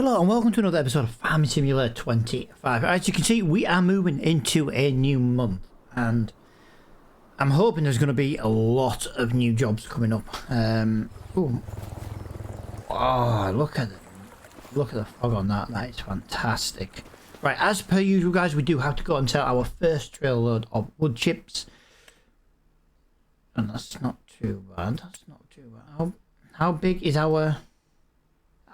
Hello and welcome to another episode of Farming Simulator 25. As you can see, we are moving into a new month and I'm hoping there's going to be a lot of new jobs coming up. Ooh. Oh, look at the fog on that. That is fantastic. Right, as per usual, guys, we do have to go and sell our first trail load of wood chips. And that's not too bad. That's not too bad. How big is our...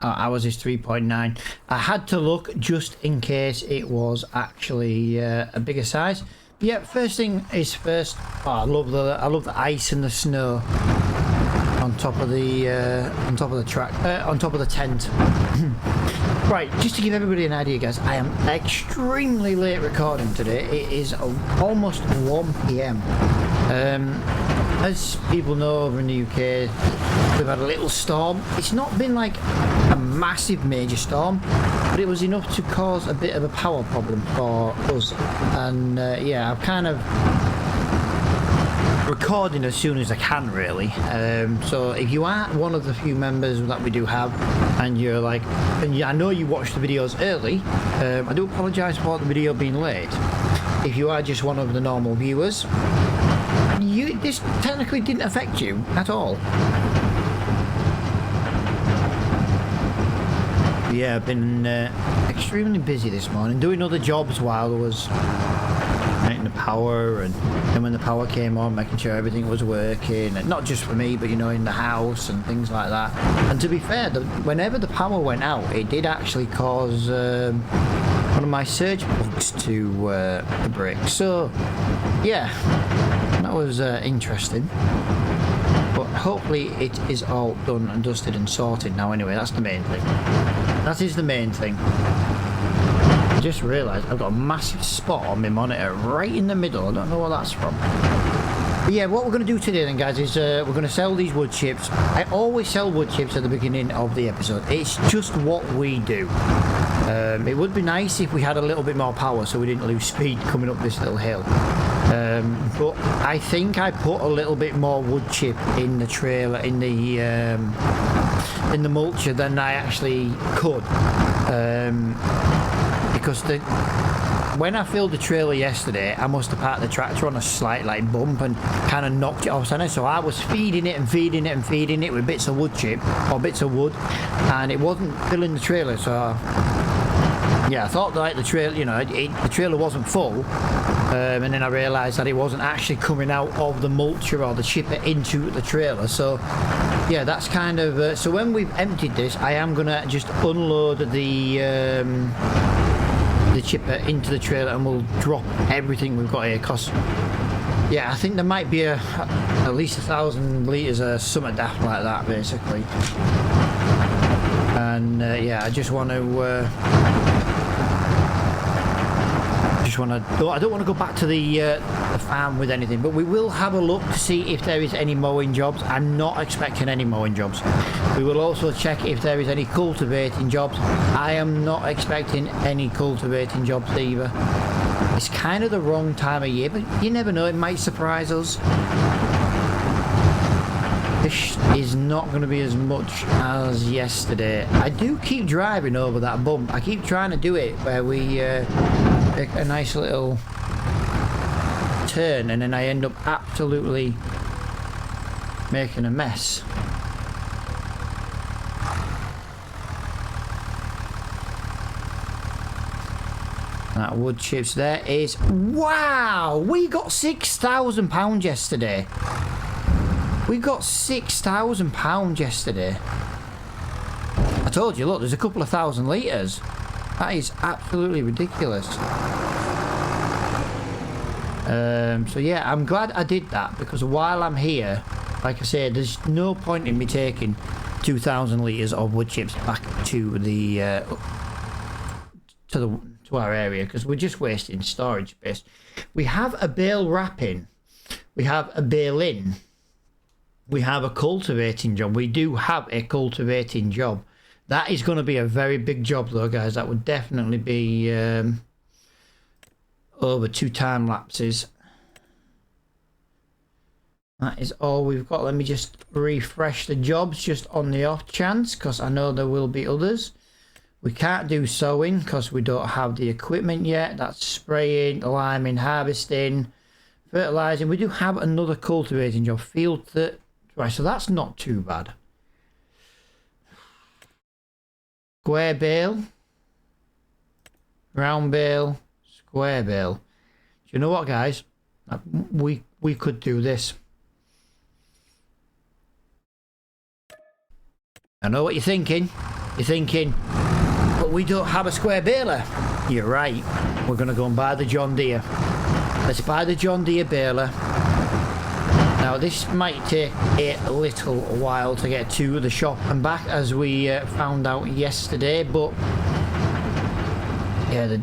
ours is 3.9. I had to look just in case it was actually a bigger size. But yeah, first thing is first. Oh, I love the ice and the snow on top of the track, on top of the tent. Right, just to give everybody an idea, guys, I am extremely late recording today. It is almost 1 p.m. As people know, over in the UK, we've had a little storm. It's not been like a massive major storm, but it was enough to cause a bit of a power problem for us. And yeah, I'm kind of recording as soon as I can, really. So if you are one of the few members that we do have, and you're like, and I know you watch the videos early, I do apologise for the video being late. If you are just one of the normal viewers, this technically didn't affect you at all. Yeah, I've been extremely busy this morning, doing other jobs while I was making the power, and then when the power came on, making sure everything was working, and not just for me, but you know, in the house and things like that. And to be fair, whenever the power went out, it did actually cause one of my surge plugs to break. So yeah, that was interesting, but hopefully it is all done and dusted and sorted now. Anyway, that's the main thing. That is the main thing. I just realised I've got a massive spot on my monitor right in the middle. I don't know what that's from. But yeah, what we're going to do today then, guys, is we're going to sell these wood chips. I always sell wood chips at the beginning of the episode. It's just what we do. It would be nice if we had a little bit more power so we didn't lose speed coming up this little hill. But I think I put a little bit more wood chip in the trailer, in the mulcher than I actually could. Because when I filled the trailer yesterday, I must have parked the tractor on a slight bump and kind of knocked it off center. So I was feeding it and feeding it and feeding it with bits of wood chip or bits of wood, and it wasn't filling the trailer. So yeah, I thought that the trailer, you know, the trailer wasn't full, and then I realised that it wasn't actually coming out of the mulcher or the chipper into the trailer. So yeah, that's kind of so when we've emptied this, I am gonna just unload the chipper into the trailer and we'll drop everything we've got here, because yeah, I think there might be at least 1,000 litres of something daft like that, basically. And yeah, I just want to I don't want to go back to the farm with anything, but we will have a look to see if there is any mowing jobs. I'm not expecting any mowing jobs. We will also check if there is any cultivating jobs. I am not expecting any cultivating jobs either. It's kind of the wrong time of year, but you never know, it might surprise us. This is not going to be as much as yesterday. I do keep driving over that bump. I keep trying to do it where we make a nice little turn, and then I end up absolutely making a mess. That wood chips there is... Wow! We got £6,000 yesterday. We got £6,000 yesterday. I told you, look, there's a couple of 1,000 litres. That is absolutely ridiculous. So yeah, I'm glad I did that, because while I'm here, like I said, there's no point in me taking 2,000 litres of wood chips back to the to our area, because we're just wasting storage space. We have a bale wrapping, we have a bale in, we have a cultivating job. We do have a cultivating job. That is going to be a very big job though, guys. That would definitely be over 2 time lapses. That is all we've got. Let me just refresh the jobs just on the off chance, because I know there will be others. We can't do sowing because we don't have the equipment yet. That's spraying, liming, harvesting, fertilizing. We do have another cultivating job, field that, right, so that's not too bad. Square bale, round bale, square bale. Do you know what, guys? We could do this. I know what you're thinking. You're thinking, but we don't have a square baler. You're right. We're going to go and buy the John Deere. Let's buy the John Deere baler. Now, this might take a little while to get to the shop and back, as we found out yesterday, but yeah, the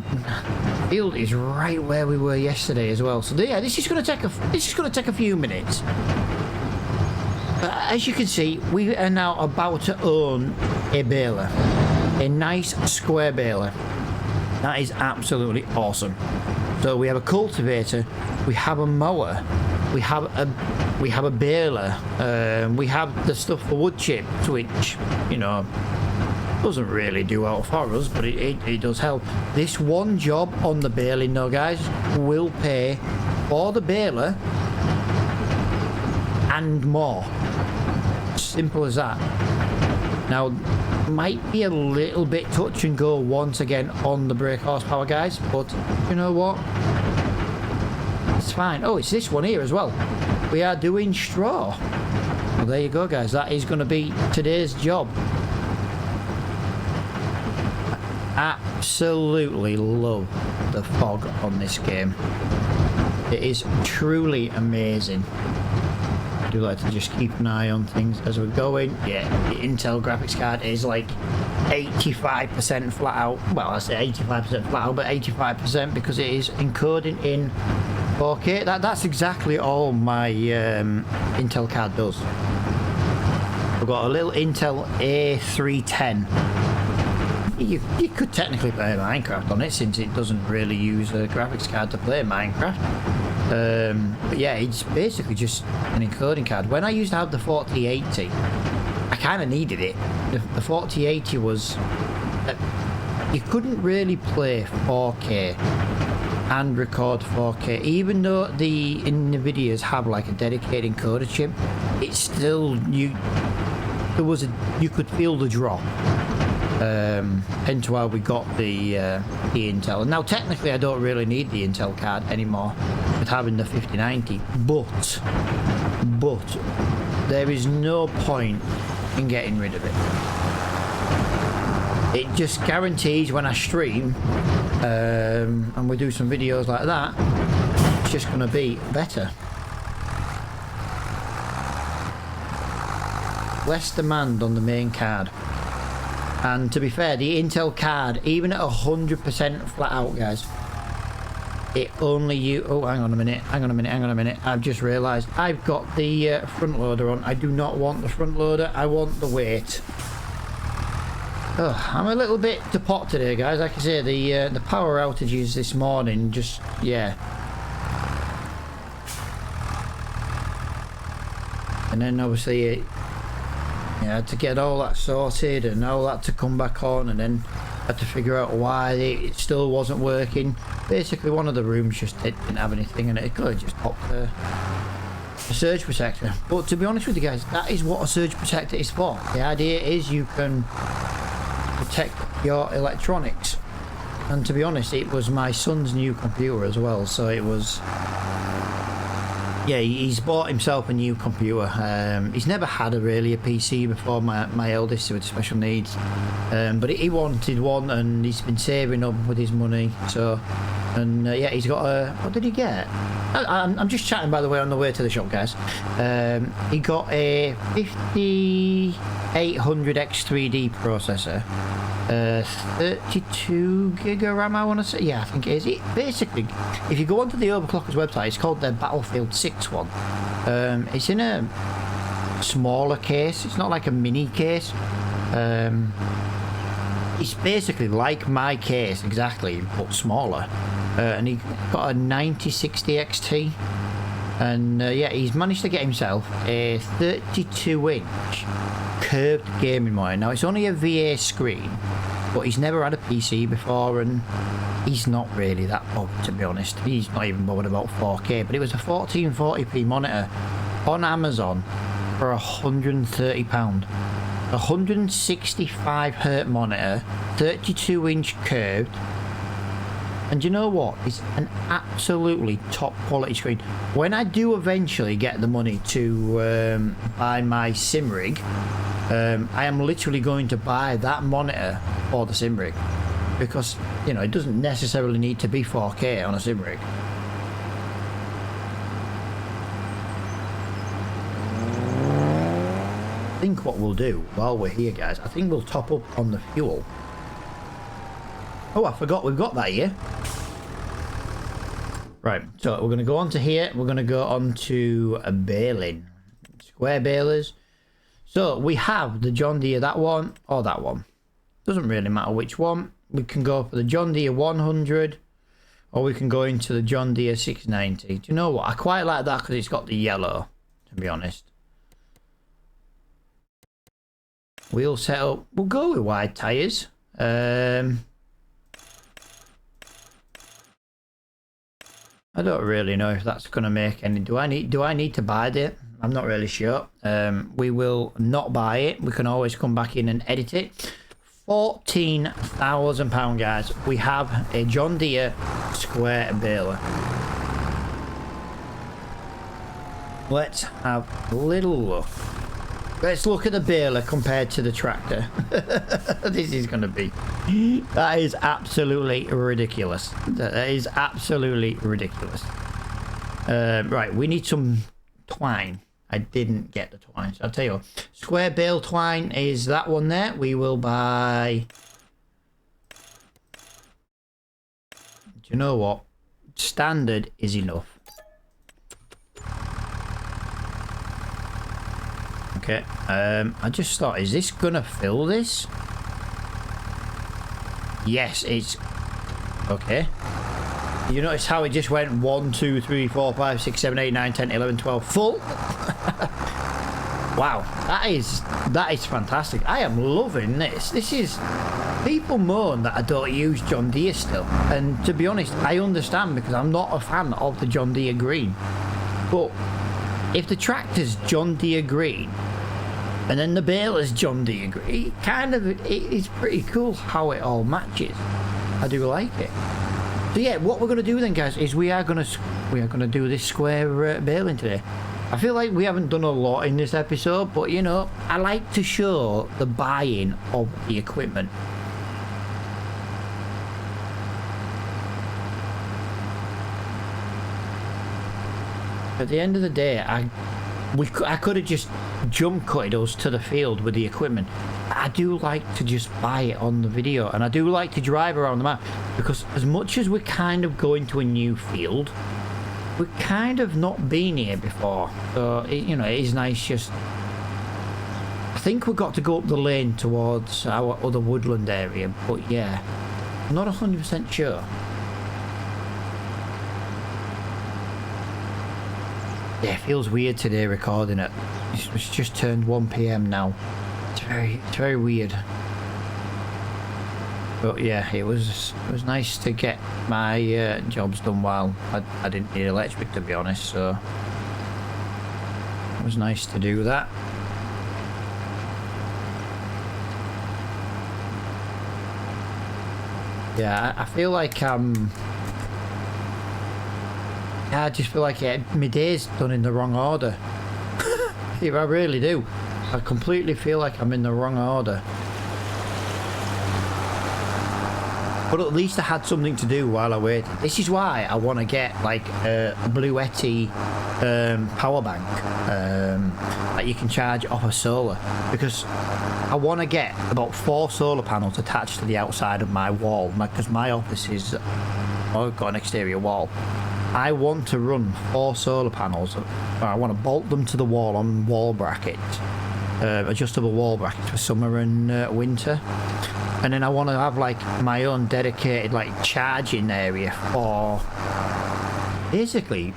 field is right where we were yesterday as well. So yeah, this is going to take a few minutes. But as you can see, we are now about to own a baler, a nice square baler. That is absolutely awesome. So we have a cultivator, we have a mower, we have a baler, we have the stuff for wood chips, which, you know, doesn't really do out for us, but it does help. This one job on the baling, though, guys, will pay for the baler and more. Simple as that. Now, might be a little bit touch and go once again on the brake horsepower, guys, but you know what? It's fine. Oh, it's this one here as well. We are doing straw. Well, there you go, guys. That is going to be today's job. I absolutely love the fog on this game. It is truly amazing. I do like to just keep an eye on things as we're going. Yeah, the Intel graphics card is like 85% flat out. Well, I say 85% flat out, but 85% because it is encoding in 4K. That's exactly all my Intel card does. I've got a little Intel A310. You could technically play Minecraft on it, since it doesn't really use a graphics card to play Minecraft. But yeah, it's basically just an encoding card. When I used to have the 4080, I kind of needed it. The 4080 was... you couldn't really play 4K and record 4K. Even though the NVIDIAs have like a dedicated encoder chip, it's still... you could feel the drop. Hence why we got the Intel. And now technically I don't really need the Intel card anymore with having the 5090, but there is no point in getting rid of it. It just guarantees when I stream and we do some videos like that, it's just going to be better. Less demand on the main card. And to be fair, the Intel card, even at 100% flat out, guys, it only oh, hang on a minute. I've just realised I've got the front loader on. I do not want the front loader. I want the weight. Oh, I'm a little bit to pot today, guys. Like I say, the power outages this morning, just, yeah. And then obviously yeah, to get all that sorted and all that to come back on, and then had to figure out why it still wasn't working. Basically, one of the rooms just didn't have anything, and it could have just popped a surge protector. But to be honest with you guys, that is what a surge protector is for. The idea is you can protect your electronics. And to be honest, it was my son's new computer as well, so it was... yeah, he's bought himself a new computer. He's never had a PC before, my eldest with special needs. But he wanted one, and he's been saving up with his money. So, and yeah, he's got a... what did he get? I'm just chatting, by the way, on the way to the shop, guys. He got a 5800 X3D processor. 32 gig of RAM, I want to say. Yeah, I think it is. Basically, if you go onto the Overclockers website, it's called their Battlefield 6 one. It's in a smaller case. It's not like a mini case. It's basically like my case, exactly, but smaller. And he got a 9060 XT. And yeah, he's managed to get himself a 32-inch curved gaming monitor. Now, it's only a VA screen, but he's never had a PC before, and he's not really that bothered, to be honest. He's not even bothered about 4K, but it was a 1440p monitor on Amazon for £130. 165Hz monitor, 32-inch curved, and you know what? It's an absolutely top quality screen. When I do eventually get the money to buy my sim rig, I am literally going to buy that monitor for the sim rig, because, you know, it doesn't necessarily need to be 4K on a sim rig. I think what we'll do while we're here, guys, I think we'll top up on the fuel. Oh, I forgot we've got that here. Right, so we're going to go on to here. We're going to go on to a baling. Square balers. So we have the John Deere, that one, or that one. Doesn't really matter which one. We can go for the John Deere 100, or we can go into the John Deere 690. Do you know what? I quite like that because it's got the yellow, to be honest. Wheel setup. We'll go with wide tyres. I don't really know if that's going to make any. Do I need to buy it? I'm not really sure. We will not buy it. We can always come back in and edit it. £14,000, guys. We have a John Deere square baler. Let's have a little look. Let's look at the baler compared to the tractor. This is going to be... That is absolutely ridiculous. That is absolutely ridiculous. Right, we need some twine. I didn't get the twine, so I'll tell you what. Square bale twine is that one there. We will buy... Do you know what? Standard is enough. Okay, I just thought, is this gonna fill this? Yes, it's... Okay. You notice how it just went 1, 2, 3, 4, 5, 6, 7, 8, 9, 10, 11, 12, full? Wow, that is fantastic. I am loving this. This is... People moan that I don't use John Deere still. And to be honest, I understand, because I'm not a fan of the John Deere green. But if the tractor's John Deere green, and then the baler's John Deere green, it's pretty cool how it all matches. I do like it. So yeah, what we're going to do then, guys, is we are going to do this square baling today. I feel like we haven't done a lot in this episode, but you know, I like to show the buying of the equipment. At the end of the day, I could have just jump cutted us to the field with the equipment. I do like to just buy it on the video, and I do like to drive around the map, because as much as we're kind of going to a new field, we've kind of not been here before. So, you know, it is nice just... I think we've got to go up the lane towards our other woodland area, but yeah, I'm not 100% sure. Yeah, it feels weird today recording it. It's just turned 1 PM now. It's very weird. But yeah, it was nice to get my jobs done while I didn't need electric, to be honest, so it was nice to do that. Yeah, I feel like yeah, I just feel like my day's done in the wrong order. Yeah, I really do. I completely feel like I'm in the wrong order. But at least I had something to do while I waited. This is why I want to get like a Bluetti power bank that you can charge off of solar, because I want to get about 4 solar panels attached to the outside of my wall, because my office is... I've got an exterior wall. I want to run 4 solar panels. I want to bolt them to the wall on wall brackets, adjustable wall brackets for summer and winter. And then I want to have like my own dedicated like charging area for basically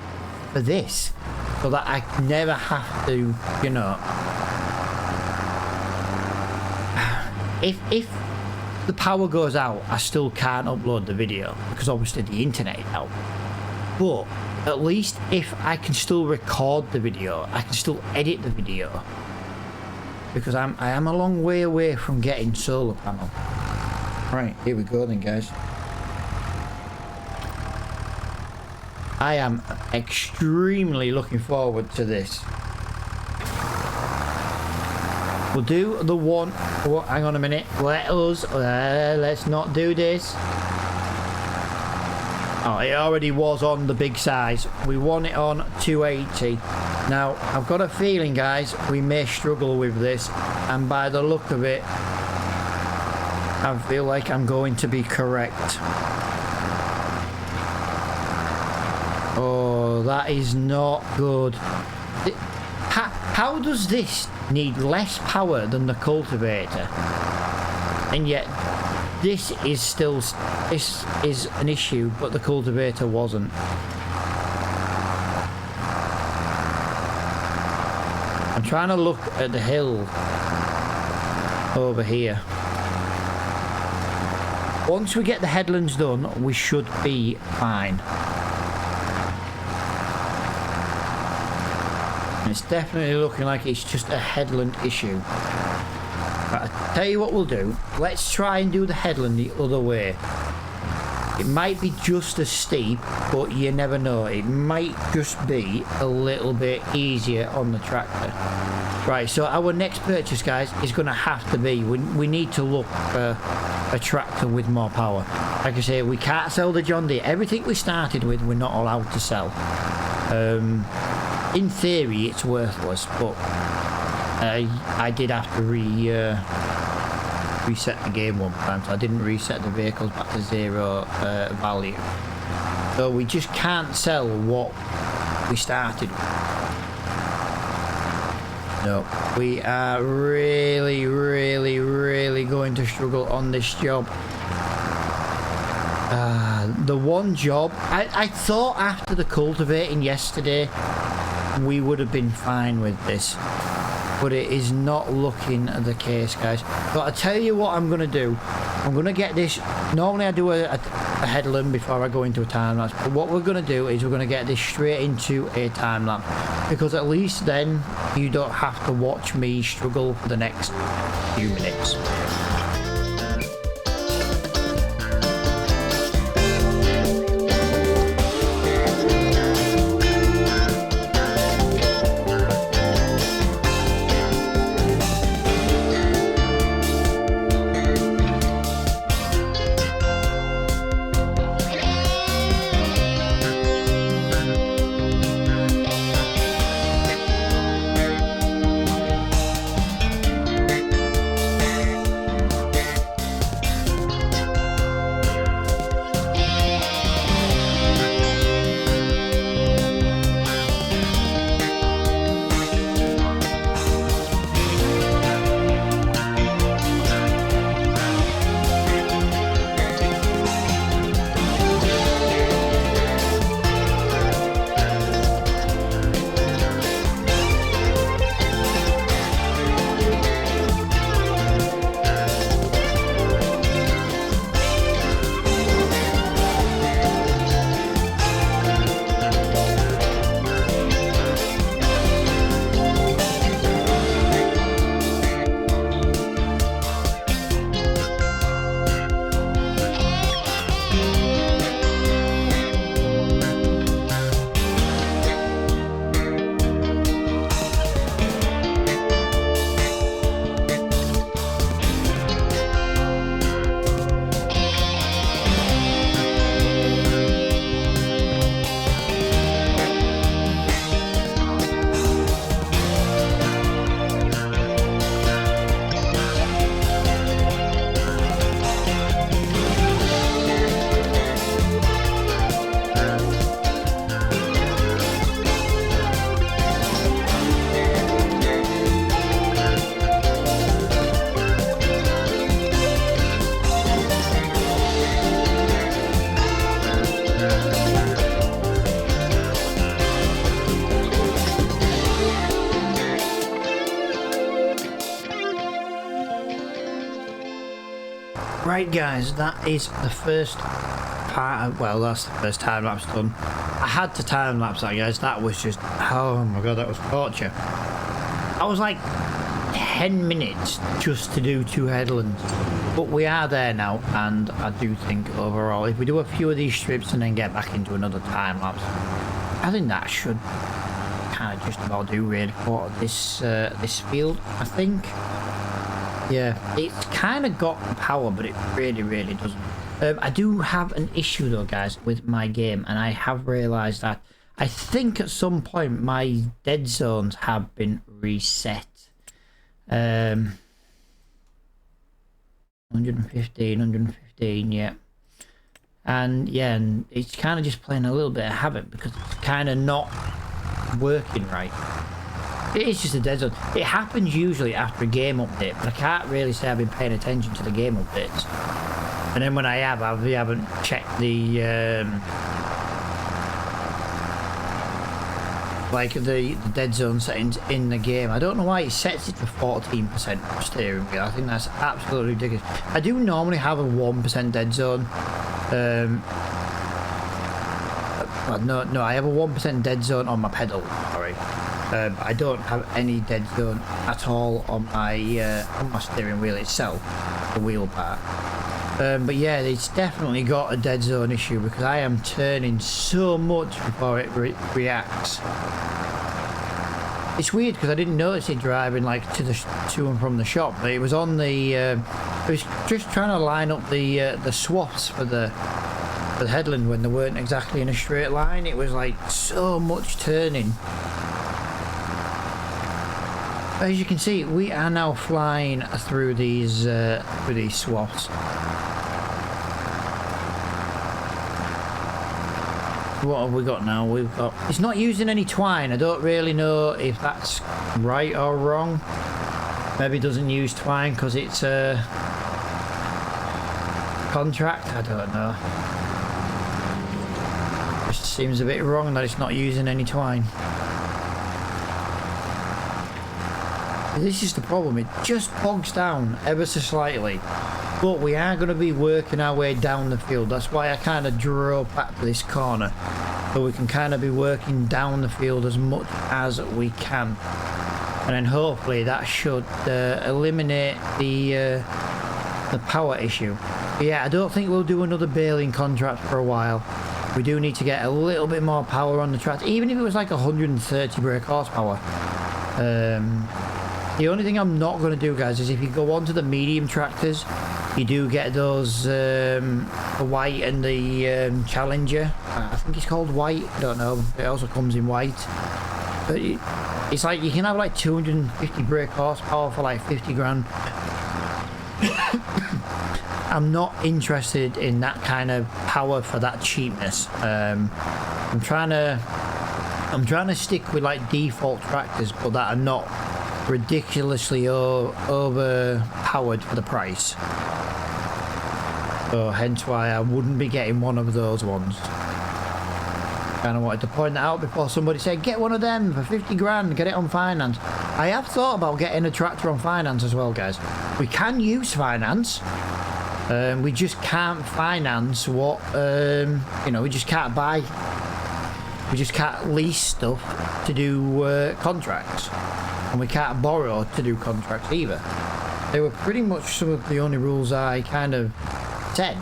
for this, so that I never have to, you know, if the power goes out, I still can't upload the video because obviously the internet is out. But at least if I can still record the video, I can still edit the video, because I am a long way away from getting solar panel. Right, here we go then, guys. I am extremely looking forward to this. We'll do the one. Oh, hang on a minute. Let's not do this. Oh, it already was on the big size. We want it on 280. Now, I've got a feeling, guys, we may struggle with this. And by the look of it, I feel like I'm going to be correct. Oh, that is not good. How does this need less power than the cultivator? And yet, this is an issue, but the cultivator wasn't. I'm trying to look at the hill over here. Once we get the headlands done, we should be fine. It's definitely looking like it's just a headland issue. But I tell you what we'll do. Let's try and do the headland the other way. It might be just as steep, but you never know. It might just be a little bit easier on the tractor. Right, so our next purchase, guys, is going to have to be... We need to look for a tractor with more power. Like I say, we can't sell the John Deere. Everything we started with, we're not allowed to sell. In theory, it's worthless, but I did have to reset the game one time, so I didn't reset the vehicles back to 0 value. So we just can't sell what we started with. No, we are really, really, really going to struggle on this job. The one job, I thought after the cultivating yesterday, we would have been fine with this, but it is not looking the case, guys. But I tell you what I'm going to do. I'm going to get this. Normally I do a headland before I go into a time lapse, but what we're going to do is we're going to get this straight into a time lapse, because at least then you don't have to watch me struggle for the next few minutes. Right guys, that is the first part of, well, that's the first time lapse done. I had to time lapse that, guys. That was just, oh my god, that was torture. I was like 10 minutes just to do 2 headlands, but we are there now, and I do think overall if we do a few of these strips and then get back into another time lapse, I think that should kind of just about do really for this this field, I think. Yeah, it's kind of got power, but it really doesn't. I do have an issue though, guys, with my game, and I have realised that I think at some point my dead zones have been reset. 115, yeah. And yeah, and it's kind of just playing a little bit of havoc because it's kind of not working right. It is just a dead zone. It happens usually after a game update, but I can't really say I've been paying attention to the game updates. And then when I have, I haven't checked the like the dead zone settings in the game. I don't know why it sets it to 14% steering wheel. I think that's absolutely ridiculous. I do normally have a 1% dead zone. No, I have a 1% dead zone on my pedal. Sorry. I don't have any dead zone at all on my steering wheel itself, the wheel part. But yeah, it's definitely got a dead zone issue because I am turning so much before it reacts. It's weird because I didn't notice it driving like to and from the shop, but it was on the. It was just trying to line up the swaths for the headland when they weren't exactly in a straight line. It was like so much turning. As you can see, we are now flying through these swaths. What have we got now? We've got... It's not using any twine. I don't really know if that's right or wrong. Maybe it doesn't use twine because it's a contract. I don't know. It seems a bit wrong that it's not using any twine. This is the problem, it just bogs down ever so slightly, but we are going to be working our way down the field. That's why I kind of drove back to this corner, so we can kind of be working down the field as much as we can, and then hopefully that should eliminate the power issue. But yeah, I don't think we'll do another baling contract for a while. We do need to get a little bit more power on the tracks, even if it was like 130 brake horsepower. The only thing I'm not going to do, guys, is if you go onto the medium tractors, you do get those, the white and the Challenger. I think it's called white. I don't know. It also comes in white. But it's like you can have like 250 brake horsepower for like 50 grand. I'm not interested in that kind of power for that cheapness. I'm trying to stick with like default tractors, but that are not ridiculously overpowered for the price. So hence why I wouldn't be getting one of those ones. Kind of wanted to point that out before somebody said get one of them for 50 grand, get it on finance. I have thought about getting a tractor on finance as well, guys. We can use finance. We just can't finance what you know, we just can't buy, we just can't lease stuff to do contracts. And we can't borrow to do contracts either. They were pretty much some of the only rules I kind of said.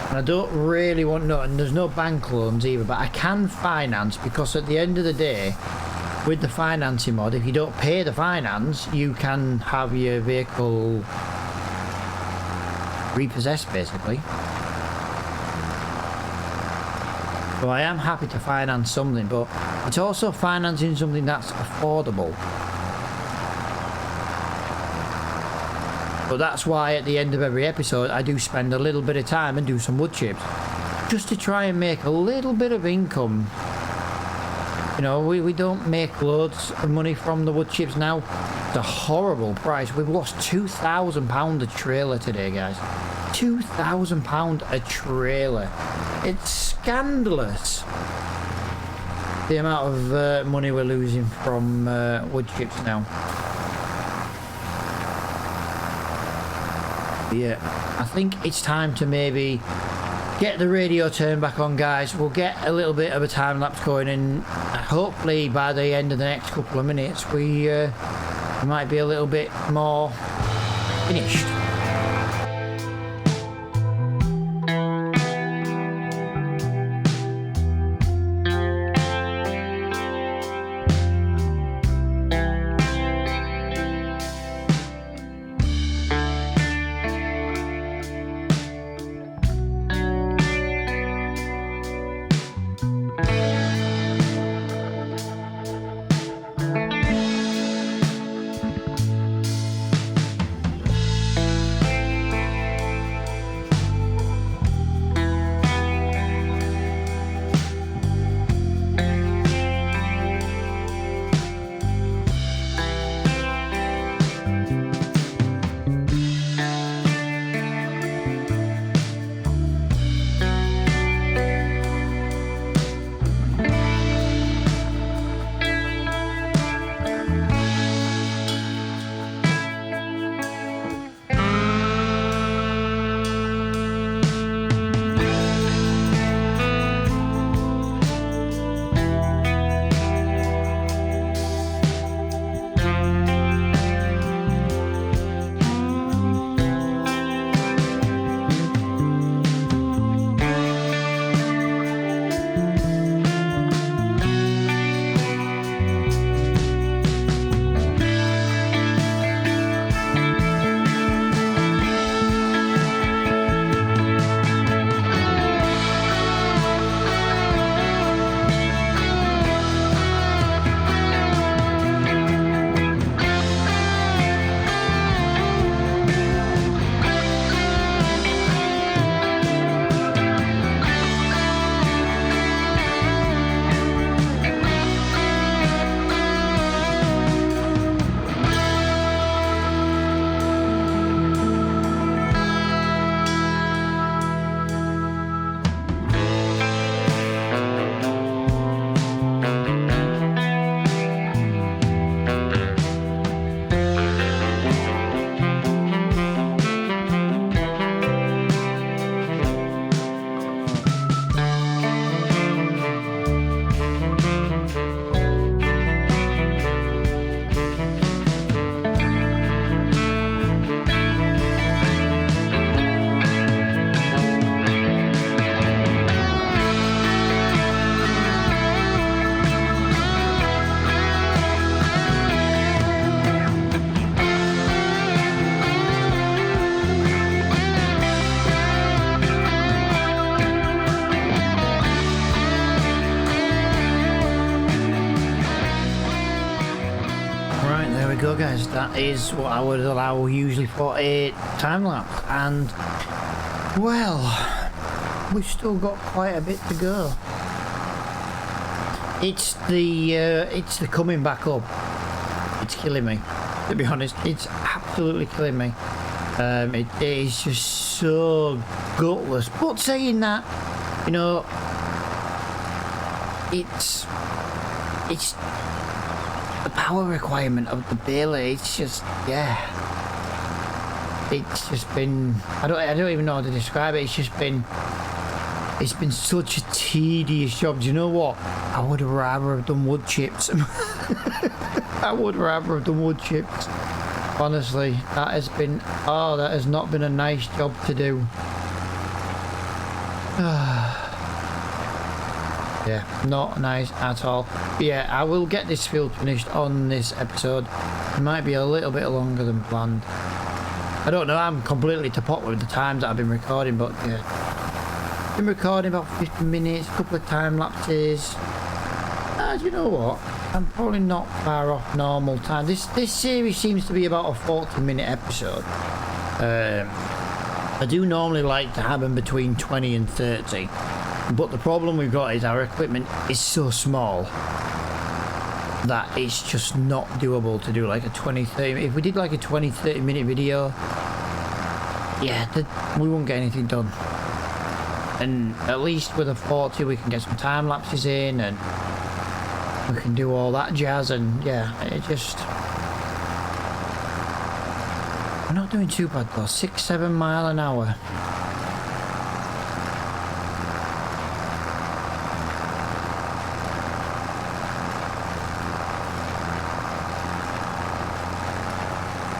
And I don't really want no, and there's no bank loans either, but I can finance because at the end of the day, with the financing mod, if you don't pay the finance, you can have your vehicle repossessed basically. So I am happy to finance something, but it's also financing something that's affordable. But that's why at the end of every episode I do spend a little bit of time and do some wood chips, just to try and make a little bit of income. You know, we don't make loads of money from the wood chips now. It's a horrible price. We've lost £2,000 a trailer today, guys. £2,000 a trailer. It's scandalous the amount of money we're losing from wood chips now. yeah, I think it's time to maybe get the radio turned back on, guys. We'll get a little bit of a time lapse going, and hopefully by the end of the next couple of minutes we might be a little bit more finished. Go, guys, that is what I would allow usually for a time lapse, and well, we've still got quite a bit to go. It's the coming back up. It's killing me, to be honest. It's absolutely killing me. It is just so gutless. But saying that, you know, it's the power requirement of the baler. It's just, yeah, it's just been, I don't even know how to describe it. It's been such a tedious job. Do you know what? I would have rather have done wood chips. I would rather have done wood chips. Honestly, that has not been a nice job to do. Yeah, not nice at all. But yeah, I will get this field finished on this episode. It might be a little bit longer than planned. I don't know, I'm completely to pot with the times that I've been recording, but yeah. Been recording about 15 minutes, a couple of time lapses. Do you know what? I'm probably not far off normal time. This series seems to be about a 40-minute episode. I do normally like to have them between 20 and 30. But the problem we've got is our equipment is so small that it's just not doable to do like a 20-30. If we did like a 20-30 minute video, yeah, we won't get anything done. And at least with a 40 we can get some time lapses in and we can do all that jazz, and yeah, it just, I not doing too bad though. 6-7 mile an hour.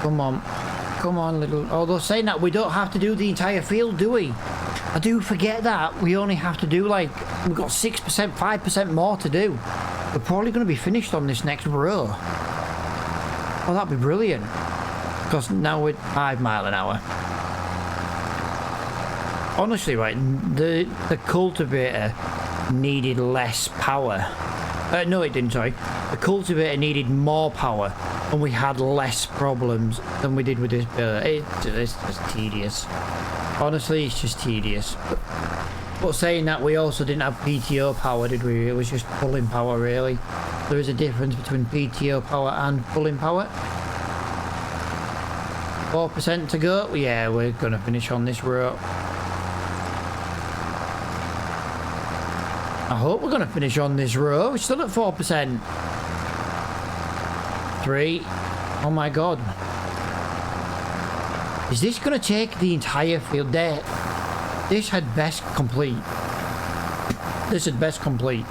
Come on. Come on, little... Although saying that, we don't have to do the entire field, do we? I do forget that. We only have to do, like... We've got 6%, 5% more to do. We're probably going to be finished on this next row. Oh, that'd be brilliant. Because now we're 5 mile an hour. Honestly, right, the cultivator needed less power. No, it didn't, sorry. The cultivator needed more power, and we had less problems than we did with this. It's just tedious. Honestly, it's just tedious. But saying that, we also didn't have PTO power, did we? It was just pulling power, really. There is a difference between PTO power and pulling power. 4% to go. Yeah, we're going to finish on this row. I hope we're going to finish on this row. We're still at 4%. 3. Oh my god. Is this going to take the entire field there? This had best complete. This had best complete.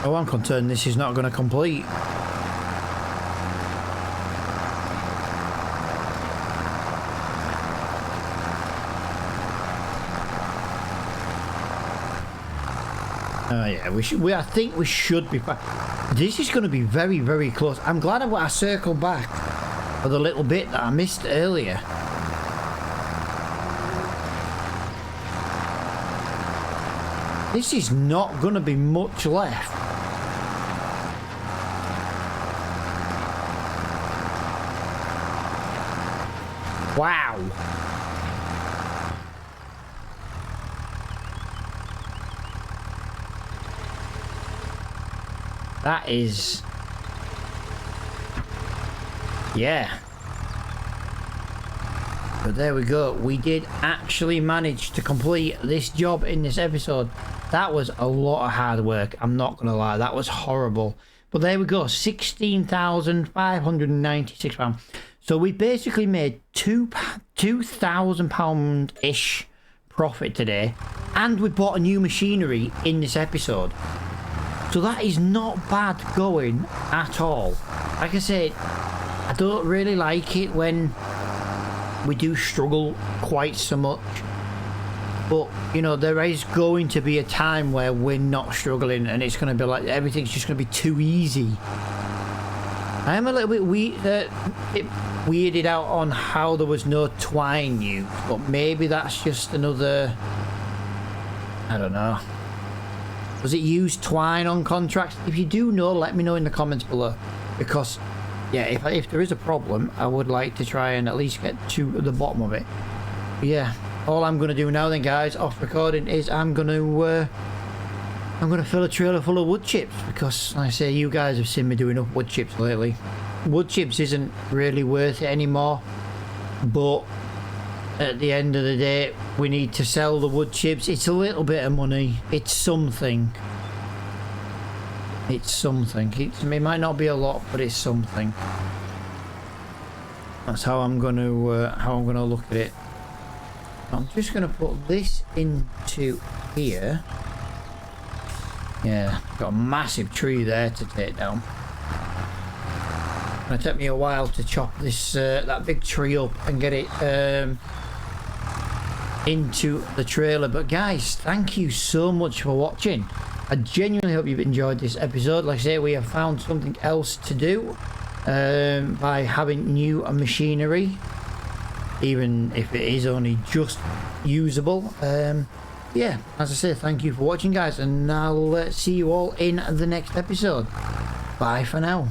Oh, I'm concerned this is not going to complete. Oh yeah, we should. I think we should be fine. This is going to be very, very close. I'm glad I circled back for the little bit that I missed earlier. This is not going to be much left. Wow. That is... Yeah. But there we go. We did actually manage to complete this job in this episode. That was a lot of hard work. I'm not going to lie. That was horrible. But there we go. £16,596. So we basically made £2,000-ish profit today. And we bought a new machinery in this episode. So that is not bad going at all. Like I said, I don't really like it when we do struggle quite so much. But, you know, there is going to be a time where we're not struggling and it's going to be like everything's just going to be too easy. I am a little bit weirded out on how there was no twine used. But maybe that's just another... I don't know. Does it use twine on contracts? If you do know, let me know in the comments below. Because, yeah, if there is a problem, I would like to try and at least get to the bottom of it. But yeah, all I'm going to do now then, guys, off recording, is I'm going to fill a trailer full of wood chips. Because, like I say, you guys have seen me do enough wood chips lately. Wood chips isn't really worth it anymore. But... at the end of the day, we need to sell the wood chips. It's a little bit of money. It's something. It's something. It might not be a lot, but it's something. That's how I'm going to look at it. I'm just going to put this into here. Yeah, got a massive tree there to take down. It's going to take me a while to chop this that big tree up and get it into the trailer. But guys, thank you so much for watching. I genuinely hope you've enjoyed this episode. Like I say, we have found something else to do by having new machinery, even if it is only just usable. Yeah, as I say, thank you for watching, guys, and I'll see you all in the next episode. Bye for now.